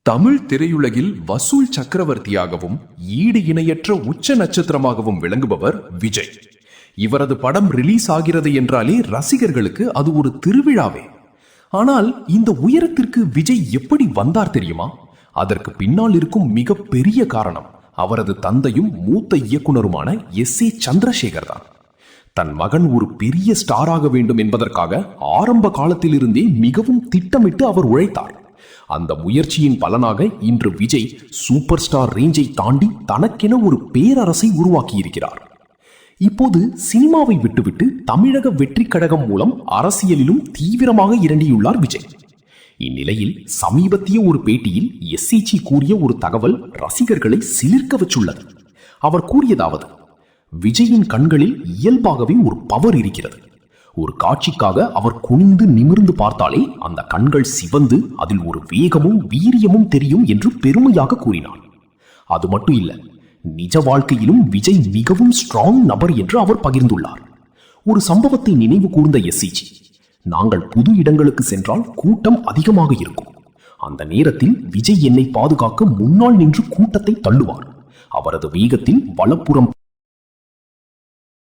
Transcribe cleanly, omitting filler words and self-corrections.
தமிழ் திரையுலகில் வசூல் சக்கரவர்த்தியாகவும் ஈடு இணையற்ற உச்ச நட்சத்திரமாகவும் விளங்குபவர் விஜய். இவரது படம் ரிலீஸ் ஆகிறது என்றாலே ரசிகர்களுக்கு அது ஒரு திருவிழாவே. ஆனால் இந்த உயரத்திற்கு விஜய் எப்படி வந்தார் தெரியுமா? அதற்கு பின்னால் இருக்கும் மிக பெரிய காரணம் அவரது தந்தையும் மூத்த இயக்குனருமான S.A. சந்திரசேகர் தான். தன் மகன் ஒரு பெரிய ஸ்டாராக வேண்டும் என்பதற்காக ஆரம்ப காலத்திலிருந்தே மிகவும் திட்டமிட்டு அவர் உழைத்தார். அந்த முயற்சியின் பலனாக இன்று விஜய் சூப்பர் ஸ்டார் ரேஞ்சை தாண்டி தனக்கென ஒரு பேரரசை உருவாக்கியிருக்கிறார். இப்போது சினிமாவை விட்டுவிட்டு தமிழக வெற்றி கழகம் மூலம் அரசியலிலும் தீவிரமாக இறங்கியுள்ளார் விஜய். இந்நிலையில் சமீபத்திய ஒரு பேட்டியில் SAG கூறிய ஒரு தகவல் ரசிகர்களை சிலிர்க்க வச்சுள்ளது. அவர் கூறியதாவது: விஜயின் கண்களில் இயல்பாகவே ஒரு பவர் இருக்கிறது. ஒரு காட்சிக்காக அவர் குனிந்து நிமிர்ந்து பார்த்தாலே அந்த கண்கள் சிவந்து அதில் ஒரு வேகமும் வீரியமும் தெரியும் என்று பெருமையாக கூறினார். அது மட்டும் இல்ல, நிஜ வாழ்க்கையிலும் விஜய் மிகவும் ஸ்ட்ராங் நபர் என்று அவர் பகிர்ந்துள்ளார். ஒரு சம்பவத்தை நினைவு கூர்ந்த SAG: நாங்கள் புது இடங்களுக்கு சென்றால் கூட்டம் அதிகமாக இருக்கும். அந்த நேரத்தில் விஜய் என்னை பாதுகாக்க முன்னால் நின்று கூட்டத்தை தள்ளுவார். அவரது வேகத்தில் வலப்புறம்